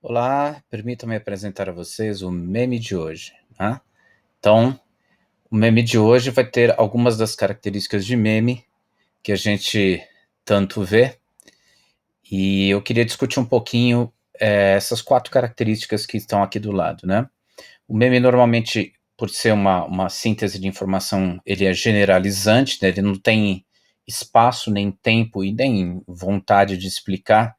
Olá, permitam-me apresentar a vocês o meme de hoje, né? Então, o meme de hoje vai ter algumas das características de meme que a gente tanto vê, e eu queria discutir um pouquinho essas 4 características que estão aqui do lado, né? O meme normalmente, por ser uma síntese de informação, ele é generalizante, né? Ele não tem espaço, nem tempo e nem vontade de explicar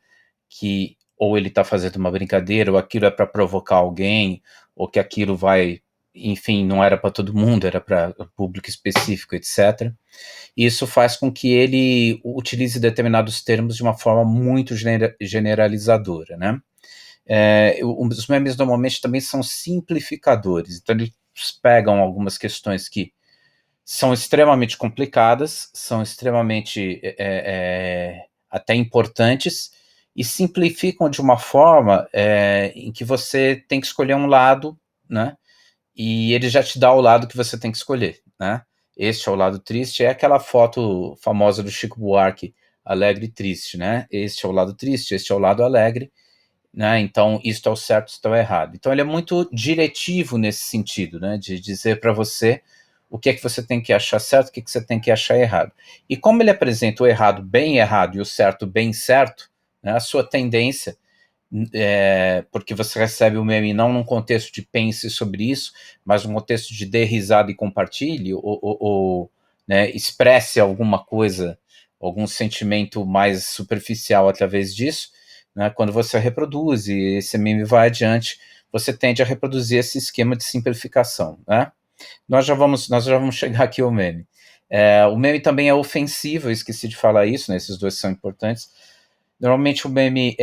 que ou ele está fazendo uma brincadeira, ou aquilo é para provocar alguém, ou que aquilo vai, enfim, não era para todo mundo, era para público específico, etc. Isso faz com que ele utilize determinados termos de uma forma muito generalizadora, né? Os memes normalmente também são simplificadores, então eles pegam algumas questões que são extremamente complicadas, são extremamente até importantes, e simplificam de uma forma em que você tem que escolher um lado, né? E ele já te dá o lado que você tem que escolher, né? Este é o lado triste, é aquela foto famosa do Chico Buarque, alegre e triste, né? Este é o lado triste, este é o lado alegre, né? Então, isto é o certo, isto é o errado. Então, ele é muito diretivo nesse sentido, né? De dizer para você o que é que você tem que achar certo, o que é que você tem que achar errado. E como ele apresenta o errado bem errado e o certo bem certo, né? A sua tendência, porque você recebe o meme não num contexto de pense sobre isso, mas num contexto de dê risada e compartilhe, ou né, expresse alguma coisa, algum sentimento mais superficial através disso, né, quando você reproduz e esse meme vai adiante, você tende a reproduzir esse esquema de simplificação, né? Nós já vamos chegar aqui ao meme. O meme também é ofensivo, eu esqueci de falar isso, né? Esses dois são importantes. Normalmente o meme,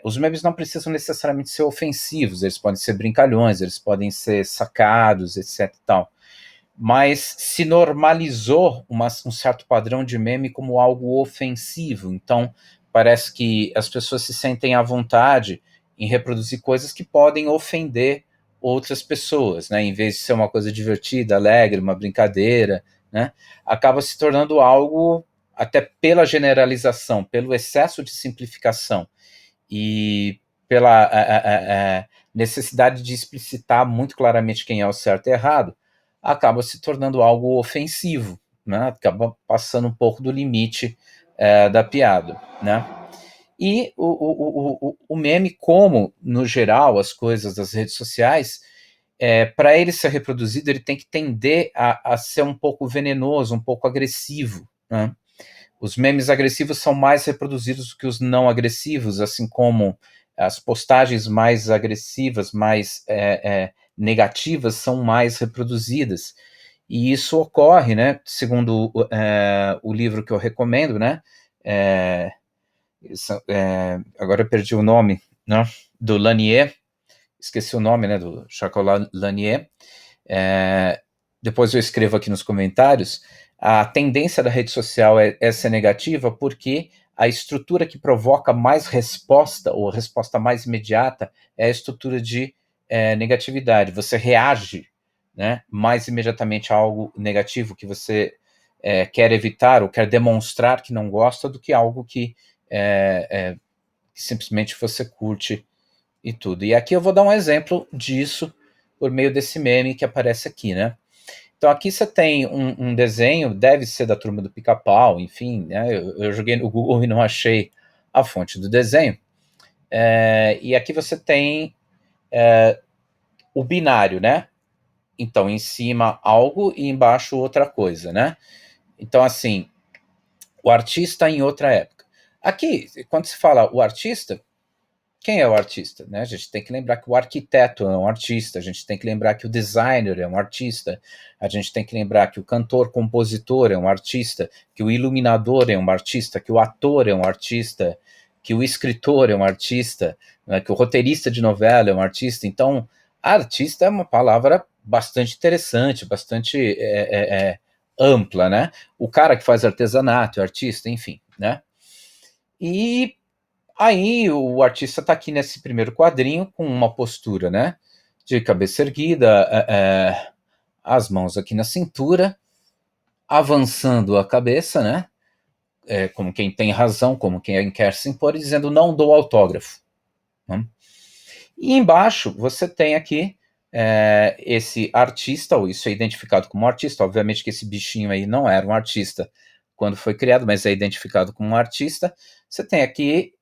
os memes não precisam necessariamente ser ofensivos, eles podem ser brincalhões, eles podem ser sacados, etc e tal. Mas se normalizou um certo padrão de meme como algo ofensivo, então parece que as pessoas se sentem à vontade em reproduzir coisas que podem ofender outras pessoas, né? Em vez de ser uma coisa divertida, alegre, uma brincadeira, né? Acaba se tornando algo, até pela generalização, pelo excesso de simplificação e pela necessidade de explicitar muito claramente quem é o certo e errado, acaba se tornando algo ofensivo, né? Acaba passando um pouco do limite da piada, né? E o meme, como, no geral, as coisas das redes sociais, para ele ser reproduzido, ele tem que tender a ser um pouco venenoso, um pouco agressivo, né? Os memes agressivos são mais reproduzidos do que os não agressivos, assim como as postagens mais agressivas, mais negativas, são mais reproduzidas. E isso ocorre, né? Segundo o livro que eu recomendo, né? Agora eu perdi o nome, né? Do Lanier, esqueci o nome, né? Do Jacques Lanier. Depois eu escrevo aqui nos comentários. A tendência da rede social é ser negativa porque a estrutura que provoca mais resposta, ou resposta mais imediata, é a estrutura de negatividade. Você reage, né, mais imediatamente a algo negativo que você quer evitar ou quer demonstrar que não gosta do que algo que simplesmente você curte e tudo. E aqui eu vou dar um exemplo disso por meio desse meme que aparece aqui, né? Então aqui você tem um desenho, deve ser da Turma do Pica-Pau, enfim, né? Eu joguei no Google e não achei a fonte do desenho. E aqui você tem o binário, né? Então, em cima algo e embaixo outra coisa, né? Então, assim, o artista em outra época. Aqui, quando se fala o artista, quem é o artista? Né? A gente tem que lembrar que o arquiteto é um artista, a gente tem que lembrar que o designer é um artista, a gente tem que lembrar que o cantor-compositor é um artista, que o iluminador é um artista, que o ator é um artista, que o escritor é um artista, né? Que o roteirista de novela é um artista. Então, artista é uma palavra bastante interessante, bastante ampla, né? O cara que faz artesanato é artista, enfim, né? E aí o artista está aqui nesse primeiro quadrinho com uma postura, né, de cabeça erguida, as mãos aqui na cintura, avançando a cabeça, né, como quem tem razão, como quem quer se impor, e dizendo não dou autógrafo, Né? E embaixo você tem aqui esse artista, ou isso é identificado como artista. Obviamente que esse bichinho aí não era um artista quando foi criado, mas é identificado como um artista. Você tem aqui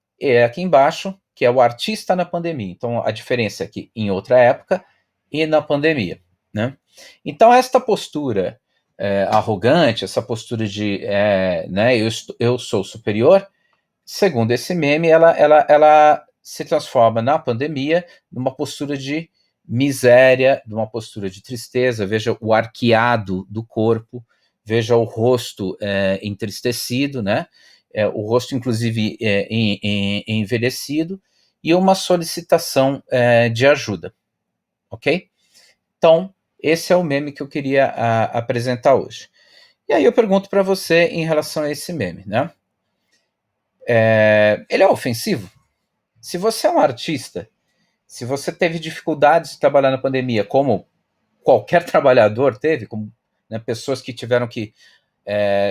embaixo, que é o artista na pandemia. Então a diferença é que em outra época e na pandemia. Né? Então esta postura arrogante, essa postura de né, eu sou superior, segundo esse meme, ela se transforma na pandemia numa postura de miséria, numa postura de tristeza. Veja o arqueado do corpo, veja o rosto entristecido, né? O rosto, inclusive, envelhecido, e uma solicitação de ajuda, ok? Então, esse é o meme que eu queria apresentar hoje. E aí eu pergunto para você em relação a esse meme, né? Ele é ofensivo? Se você é um artista, se você teve dificuldades de trabalhar na pandemia, como qualquer trabalhador teve, como né, pessoas que tiveram que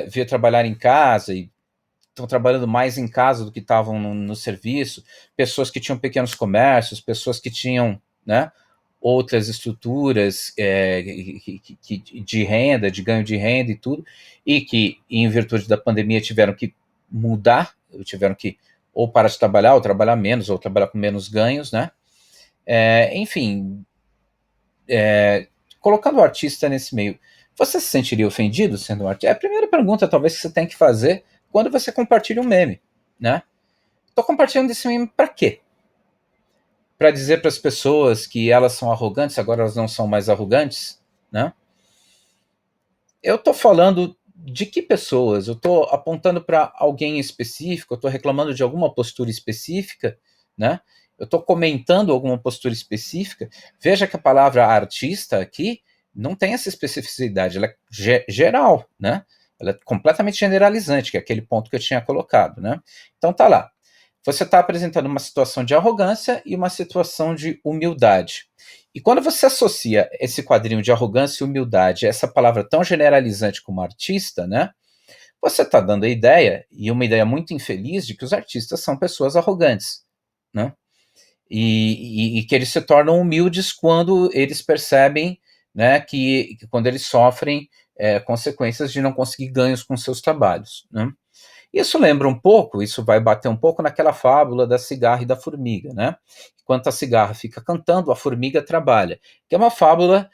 vir trabalhar em casa e estão trabalhando mais em casa do que estavam no serviço, pessoas que tinham pequenos comércios, pessoas que tinham né, outras estruturas de renda, de ganho de renda e tudo, e que, em virtude da pandemia, tiveram que mudar, tiveram que ou parar de trabalhar, ou trabalhar menos, ou trabalhar com menos ganhos, né? Enfim, colocando o artista nesse meio, você se sentiria ofendido sendo um artista? É a primeira pergunta, talvez, que você tem que fazer quando você compartilha um meme, né? Tô compartilhando esse meme para quê? Para dizer para as pessoas que elas são arrogantes, agora elas não são mais arrogantes, né? Eu tô falando de que pessoas? Eu tô apontando para alguém específico? Eu tô reclamando de alguma postura específica, né? Eu tô comentando alguma postura específica. Veja que a palavra artista aqui não tem essa especificidade, ela é geral, né? Ela é completamente generalizante, que é aquele ponto que eu tinha colocado, né? Então tá lá. Você está apresentando uma situação de arrogância e uma situação de humildade. E quando você associa esse quadrinho de arrogância e humildade a essa palavra tão generalizante como artista, né? Você está dando a ideia, e uma ideia muito infeliz, de que os artistas são pessoas arrogantes, né? E que eles se tornam humildes quando eles percebem, né, que quando eles sofrem consequências de não conseguir ganhos com seus trabalhos, né? Isso lembra um pouco, isso vai bater um pouco naquela fábula da cigarra e da formiga, né? Enquanto a cigarra fica cantando, a formiga trabalha. Que é uma fábula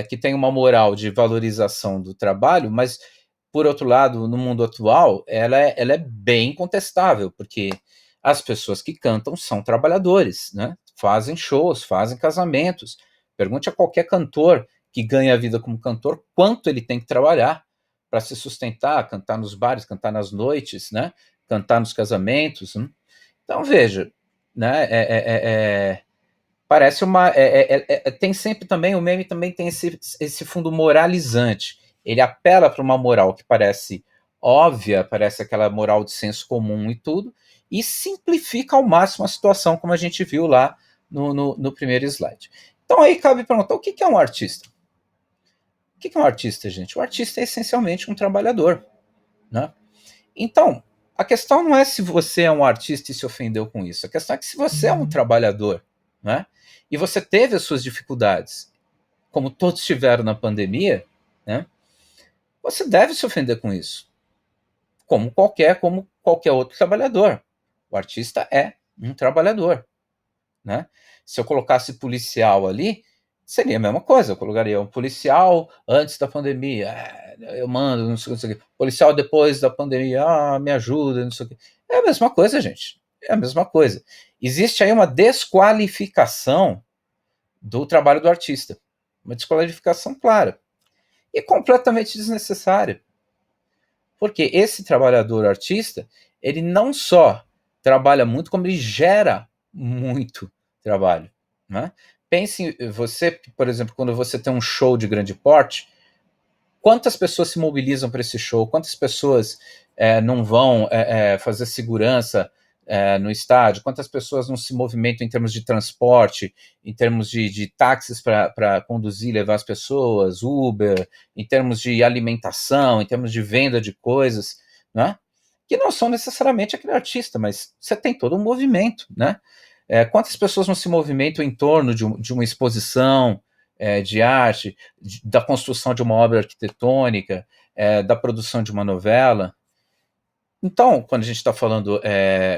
que tem uma moral de valorização do trabalho, mas, por outro lado, no mundo atual, ela é bem contestável, porque as pessoas que cantam são trabalhadores, né? Fazem shows, fazem casamentos. Pergunte a qualquer cantor que ganha a vida como cantor quanto ele tem que trabalhar para se sustentar, cantar nos bares, cantar nas noites, né? Cantar nos casamentos. Né? Então veja, né? Parece uma. Tem sempre também, o meme também tem esse fundo moralizante. Ele apela para uma moral que parece óbvia, parece aquela moral de senso comum e tudo, e simplifica ao máximo a situação, como a gente viu lá no primeiro slide. Então aí cabe perguntar: o que é um artista? O que é um artista, gente? O artista é essencialmente um trabalhador. Né? Então, a questão não é se você é um artista e se ofendeu com isso. A questão é que se você é um trabalhador, né, e você teve as suas dificuldades, como todos tiveram na pandemia, né, você deve se ofender com isso, como qualquer outro trabalhador. O artista é um trabalhador. Né? Se eu colocasse policial ali, seria a mesma coisa. Eu colocaria um policial antes da pandemia, eu mando, não sei, não sei o quê. Policial depois da pandemia, me ajuda, não sei o quê. É a mesma coisa, gente. É a mesma coisa. Existe aí uma desqualificação do trabalho do artista. Uma desqualificação clara. E completamente desnecessária. Porque esse trabalhador artista, ele não só trabalha muito, como ele gera muito trabalho. Né? Pense você, por exemplo, quando você tem um show de grande porte, quantas pessoas se mobilizam para esse show? Quantas pessoas não vão fazer segurança no estádio? Quantas pessoas não se movimentam em termos de transporte, em termos de táxis para conduzir e levar as pessoas, Uber, em termos de alimentação, em termos de venda de coisas, né? Que não são necessariamente aquele artista, mas você tem todo um movimento, né? Quantas pessoas não se movimentam em torno de uma exposição de arte, da construção de uma obra arquitetônica, da produção de uma novela? Então, quando a gente está falando,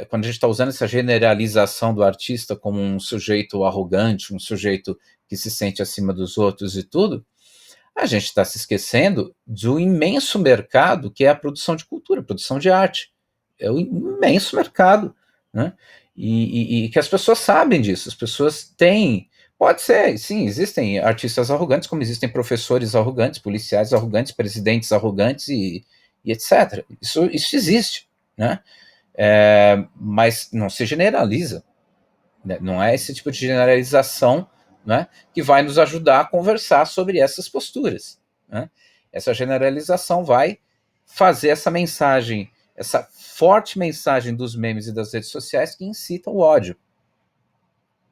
quando a gente está usando essa generalização do artista como um sujeito arrogante, um sujeito que se sente acima dos outros e tudo, a gente está se esquecendo do imenso mercado que é a produção de cultura, a produção de arte. É um imenso mercado, né? E que as pessoas sabem disso, as pessoas têm. Pode ser, sim, existem artistas arrogantes, como existem professores arrogantes, policiais arrogantes, presidentes arrogantes e etc. Isso existe, né? Mas não se generaliza, né? Não é esse tipo de generalização, né, que vai nos ajudar a conversar sobre essas posturas, né? Essa generalização vai fazer essa mensagem, essa forte mensagem dos memes e das redes sociais que incitam o ódio,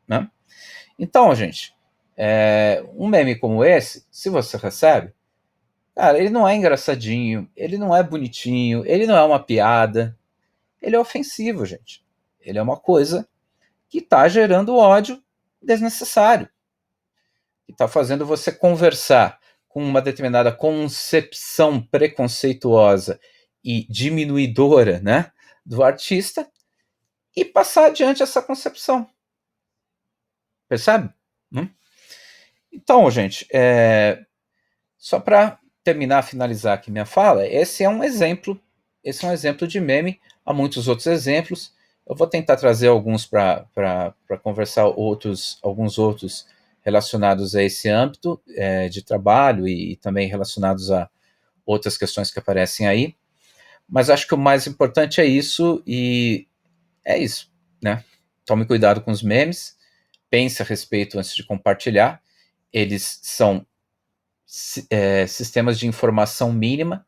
né? Então, gente, um meme como esse, se você recebe, cara, ele não é engraçadinho, ele não é bonitinho, ele não é uma piada, ele é ofensivo, gente. Ele é uma coisa que está gerando ódio desnecessário, que está fazendo você conversar com uma determinada concepção preconceituosa e diminuidora, né, do artista e passar adiante essa concepção. Percebe? Então, gente, só para terminar, finalizar aqui minha fala, esse é um exemplo de meme. Há muitos outros exemplos. Eu vou tentar trazer alguns para conversar, alguns outros relacionados a esse âmbito de trabalho e também relacionados a outras questões que aparecem aí. Mas acho que o mais importante é isso, e é isso, né? Tome cuidado com os memes, pense a respeito antes de compartilhar. Eles são sistemas de informação mínima,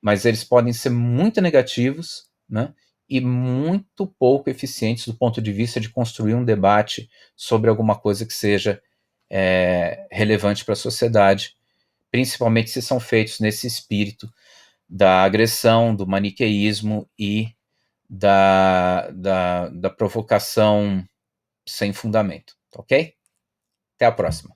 mas eles podem ser muito negativos, né? E muito pouco eficientes do ponto de vista de construir um debate sobre alguma coisa que seja relevante para a sociedade, principalmente se são feitos nesse espírito da agressão, do maniqueísmo e da provocação sem fundamento, ok? Até a próxima.